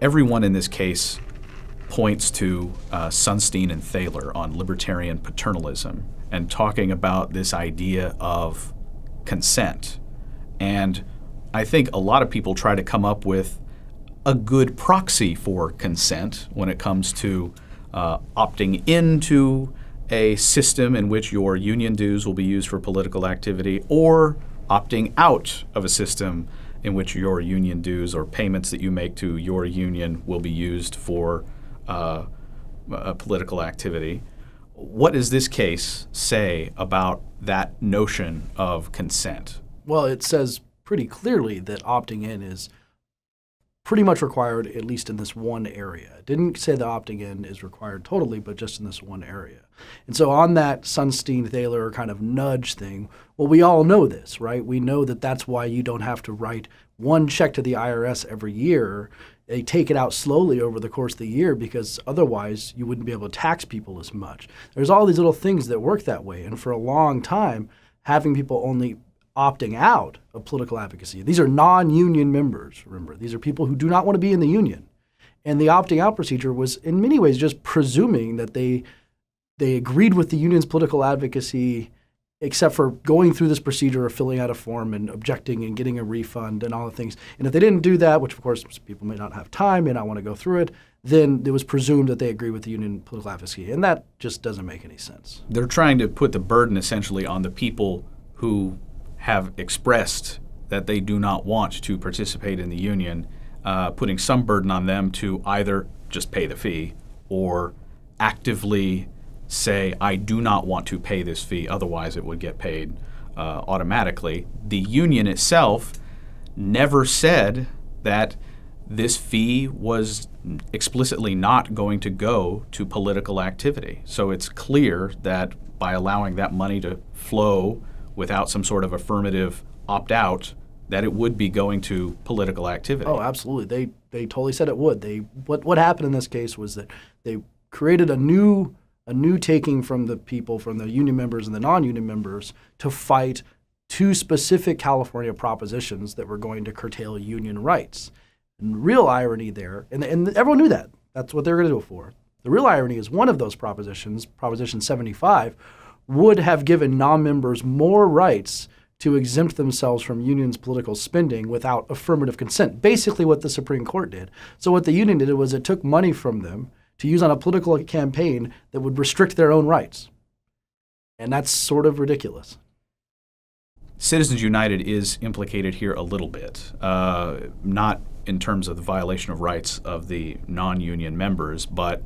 Everyone in this case points to Sunstein and Thaler on libertarian paternalism and talking about this idea of consent. And I think a lot of people try to come up with a good proxy for consent when it comes to opting into a system in which your union dues will be used for political activity, or opting out of a system in which your union dues or payments that you make to your union will be used for political activity. What does this case say about that notion of consent? Well, it says pretty clearly that opting in is pretty much required, at least in this one area. It didn't say that opting in is required totally, but just in this one area. And so on that Sunstein-Thaler kind of nudge thing, well, we all know this, right? We know that that's why you don't have to write one check to the IRS every year. They take it out slowly over the course of the year because otherwise you wouldn't be able to tax people as much. There's all these little things that work that way. And for a long time, having people only opting out of political advocacy. These are non-union members, remember. These are people who do not want to be in the union. And the opting out procedure was in many ways just presuming that they agreed with the union's political advocacy, except for going through this procedure of filling out a form and objecting and getting a refund and all the things. And if they didn't do that, which of course people may not have time, may not want to go through it, then it was presumed that they agree with the union political advocacy. And that just doesn't make any sense. They're trying to put the burden essentially on the people who have expressed that they do not want to participate in the union, putting some burden on them to either just pay the fee or actively say, I do not want to pay this fee, otherwise it would get paid automatically. The union itself never said that this fee was explicitly not going to go to political activity. So it's clear that by allowing that money to flow without some sort of affirmative opt-out, that it would be going to political activity. Oh, absolutely. They totally said it would. What happened in this case was that they created a new taking from the people, from the union members and the non-union members, to fight two specific California propositions that were going to curtail union rights. And the real irony there, and everyone knew that. That's what they were going to do it for. The real irony is one of those propositions, Proposition 75, would have given non-members more rights to exempt themselves from unions' political spending without affirmative consent, basically what the Supreme Court did. So what the union did was it took money from them to use on a political campaign that would restrict their own rights. And that's sort of ridiculous. Citizens United is implicated here a little bit, not in terms of the violation of rights of the non-union members, but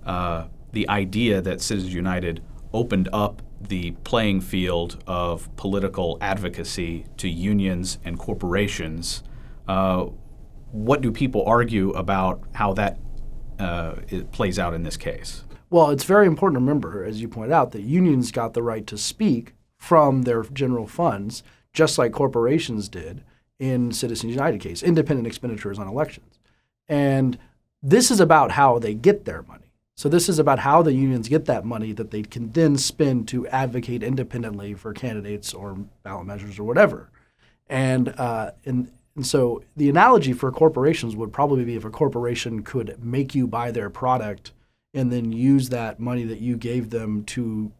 the idea that Citizens United opened up the playing field of political advocacy to unions and corporations. What do people argue about how that it plays out in this case? Well, it's very important to remember, as you pointed out, that unions got the right to speak from their general funds, just like corporations did in Citizens United case, independent expenditures on elections. And this is about how they get their money. So this is about how the unions get that money that they can then spend to advocate independently for candidates or ballot measures or whatever. And so the analogy for corporations would probably be if a corporation could make you buy their product and then use that money that you gave them to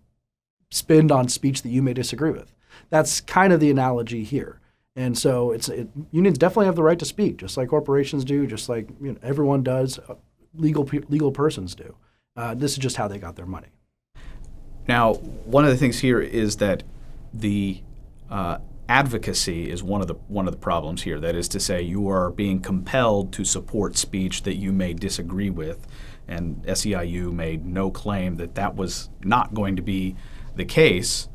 spend on speech that you may disagree with. That's kind of the analogy here. And so unions definitely have the right to speak, just like corporations do, just like everyone does, legal persons do. This is just how they got their money. Now, one of the things here is that the advocacy is one of the problems here. That is to say, you are being compelled to support speech that you may disagree with, and SEIU made no claim that that was not going to be the case.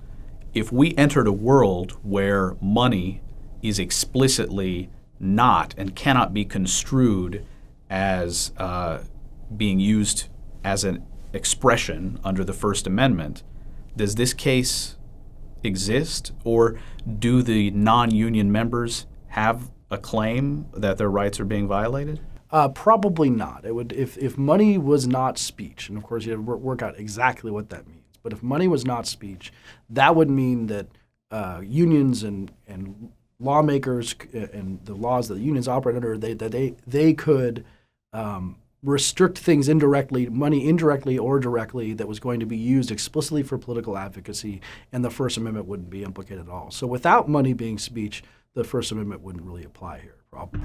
If we entered a world where money is explicitly not and cannot be construed as being used as an expression under the First Amendment, does this case exist, or do the non-union members have a claim that their rights are being violated? Probably not. It would if money was not speech, and of course you have to work out exactly what that means. But if money was not speech, that would mean that unions and lawmakers and the laws that the unions operate under, they could restrict things indirectly, money indirectly or directly, that was going to be used explicitly for political advocacy, and the First Amendment wouldn't be implicated at all. So without money being speech, the First Amendment wouldn't really apply here, probably.